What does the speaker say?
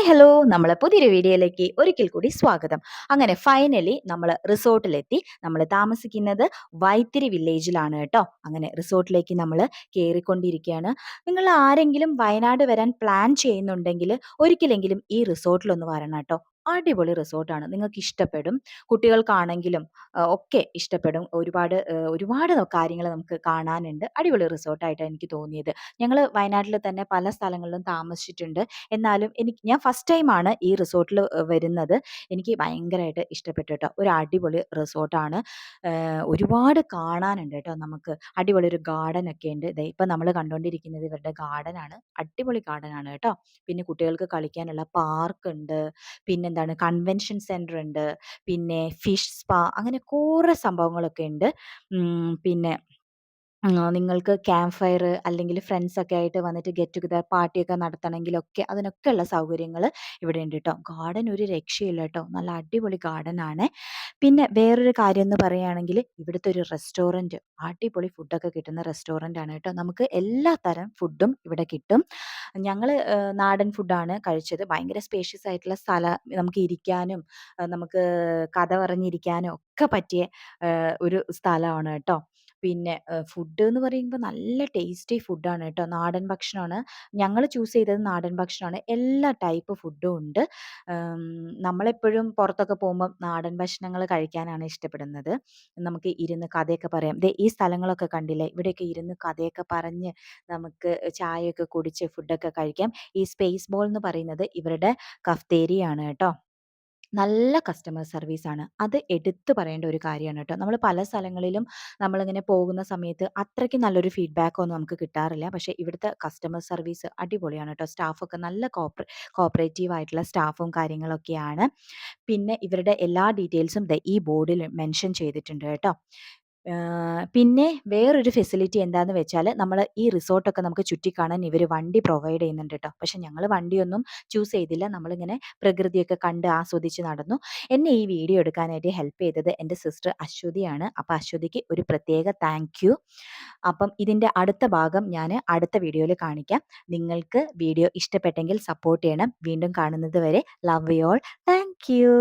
Hi hello നമ്മളെ പുതിയൊരു വീഡിയോയിലേക്ക് ഒരിക്കൽ കൂടി സ്വാഗതം. അങ്ങനെ ഫൈനലി നമ്മൾ റിസോർട്ടിലെത്തി. നമ്മൾ താമസിക്കുന്നത് വൈത്തിരി വില്ലേജിലാണ് കേട്ടോ. അങ്ങനെ റിസോർട്ടിലേക്ക് നമ്മൾ കയറിക്കൊണ്ടിരിക്കുകയാണ്. നിങ്ങൾ ആരെങ്കിലും വയനാട് വരാൻ പ്ലാൻ ചെയ്യുന്നുണ്ടെങ്കിൽ ഒരിക്കലെങ്കിലും ഈ റിസോർട്ടിലൊന്ന് വരണം കേട്ടോ. അടിപൊളി റിസോർട്ടാണ്, നിങ്ങൾക്ക് ഇഷ്ടപ്പെടും. കുട്ടികൾക്കാണെങ്കിലും ഒക്കെ ഇഷ്ടപ്പെടും. ഒരുപാട് കാര്യങ്ങൾ നമുക്ക് കാണാനുണ്ട്. അടിപൊളി റിസോർട്ടായിട്ടാണ് എനിക്ക് തോന്നിയത്. ഞങ്ങൾ വയനാട്ടിൽ തന്നെ പല സ്ഥലങ്ങളിലും താമസിച്ചിട്ടുണ്ട്. എന്നാലും ഞാൻ ഫസ്റ്റ് ടൈമാണ് ഈ റിസോർട്ടിൽ വരുന്നത്. എനിക്ക് ഭയങ്കരമായിട്ട് ഇഷ്ടപ്പെട്ടു കേട്ടോ. ഒരു അടിപൊളി റിസോർട്ടാണ്. ഒരുപാട് കാണാനുണ്ട് കേട്ടോ നമുക്ക്. അടിപൊളി ഒരു ഗാർഡൻ ഒക്കെ ഉണ്ട്. ദേ ഇപ്പം നമ്മൾ കണ്ടുകൊണ്ടിരിക്കുന്നത് ഇവരുടെ ഗാർഡനാണ്. അടിപൊളി ഗാർഡനാണ് കേട്ടോ. പിന്നെ കുട്ടികൾക്ക് കളിക്കാനുള്ള പാർക്ക് ഉണ്ട്. പിന്നെന്താണ്, കൺവെൻഷൻ സെന്റർ ഉണ്ട്. പിന്നെ ഫിഷ് സ്പാ, അങ്ങനെ കുറേ സംഭവങ്ങളൊക്കെ ഉണ്ട്. പിന്നെ നിങ്ങൾക്ക് ക്യാമ്പ് ഫയർ അല്ലെങ്കിൽ ഫ്രണ്ട്സൊക്കെ ആയിട്ട് വന്നിട്ട് ഗെറ്റ് ടുഗദർ പാർട്ടിയൊക്കെ നടത്തണമെങ്കിലൊക്കെ അതിനൊക്കെയുള്ള സൗകര്യങ്ങൾ ഇവിടെ ഉണ്ട് കേട്ടോ. ഗാർഡൻ ഒരു രക്ഷയില്ല കേട്ടോ, നല്ല അടിപൊളി ഗാർഡനാണ്. പിന്നെ വേറൊരു കാര്യം എന്ന് പറയുകയാണെങ്കിൽ ഇവിടുത്തെ ഒരു റെസ്റ്റോറൻറ്റ്, അടിപൊളി ഫുഡൊക്കെ കിട്ടുന്ന റെസ്റ്റോറൻ്റ് ആണ് കേട്ടോ. നമുക്ക് എല്ലാ തരം ഫുഡും ഇവിടെ കിട്ടും. ഞങ്ങൾ നാടൻ ഫുഡാണ് കഴിച്ചത്. ഭയങ്കര സ്പേഷ്യസ് ആയിട്ടുള്ള സ്ഥലം, നമുക്ക് ഇരിക്കാനും നമുക്ക് കഥ പറഞ്ഞിരിക്കാനും ഒക്കെ പറ്റിയ ഒരു സ്ഥലമാണ് കേട്ടോ. പിന്നെ ഫുഡ് എന്ന് പറയുമ്പോൾ നല്ല ടേസ്റ്റി ഫുഡാണ് കേട്ടോ. നാടൻ ഭക്ഷണമാണ്. ഞങ്ങൾ ചൂസ് ചെയ്തത് നാടൻ ഭക്ഷണമാണ്. എല്ലാ ടൈപ്പ് ഫുഡും ഉണ്ട്. നമ്മളെപ്പോഴും പുറത്തൊക്കെ പോകുമ്പം നാടൻ ഭക്ഷണങ്ങൾ കഴിക്കാനാണ് ഇഷ്ടപ്പെടുന്നത്. നമുക്ക് ഇരുന്ന് കഥയൊക്കെ പറയാം. ദേ ഈ സ്ഥലങ്ങളൊക്കെ കണ്ടില്ലേ, ഇവിടെയൊക്കെ ഇരുന്ന് കഥയൊക്കെ പറഞ്ഞ് നമുക്ക് ചായയൊക്കെ കുടിച്ച് ഫുഡൊക്കെ കഴിക്കാം. ഈ സ്പേസ് ബോൾ എന്ന് പറയുന്നത് ഇവരുടെ കഫ്തേരിയാണ് കേട്ടോ. നല്ല കസ്റ്റമർ സർവീസാണ്. അത് എടുത്തു പറയേണ്ട ഒരു കാര്യമാണ് കേട്ടോ. നമ്മൾ പല സ്ഥലങ്ങളിലും നമ്മളിങ്ങനെ പോകുന്ന സമയത്ത് അത്രയ്ക്ക് നല്ലൊരു ഫീഡ്ബാക്കൊന്നും നമുക്ക് കിട്ടാറില്ല. പക്ഷേ ഇവിടുത്തെ കസ്റ്റമർ സർവീസ് അടിപൊളിയാണ് കേട്ടോ. സ്റ്റാഫൊക്കെ നല്ല കോപ്പറേറ്റീവ് ആയിട്ടുള്ള സ്റ്റാഫും കാര്യങ്ങളൊക്കെയാണ്. പിന്നെ ഇവരുടെ എല്ലാ ഡീറ്റെയിൽസും ദേ ഈ ബോർഡിൽ മെൻഷൻ ചെയ്തിട്ടുണ്ട് കേട്ടോ. പിന്നെ വേറൊരു ഫെസിലിറ്റി എന്താന്ന് വെച്ചാൽ, നമ്മൾ ഈ റിസോർട്ടൊക്കെ നമുക്ക് ചുറ്റിക്കാണാൻ ഇവർ വണ്ടി പ്രൊവൈഡ് ചെയ്യുന്നുണ്ട് കേട്ടോ. പക്ഷേ ഞങ്ങൾ വണ്ടിയൊന്നും ചൂസ് ചെയ്തില്ല. നമ്മളിങ്ങനെ പ്രകൃതിയൊക്കെ കണ്ട് ആസ്വദിച്ച് നടന്നു. എന്നെ ഈ വീഡിയോ എടുക്കാനായിട്ട് ഹെൽപ്പ് ചെയ്തത് എൻ്റെ സിസ്റ്റർ അശ്വതിയാണ്. അപ്പോൾ അശ്വതിക്ക് ഒരു പ്രത്യേക താങ്ക് യു. അപ്പം ഇതിൻ്റെ അടുത്ത ഭാഗം ഞാൻ അടുത്ത വീഡിയോയിൽ കാണിക്കാം. നിങ്ങൾക്ക് വീഡിയോ ഇഷ്ടപ്പെട്ടെങ്കിൽ സപ്പോർട്ട് ചെയ്യണം. വീണ്ടും കാണുന്നത് വരെ love you all. Thank you.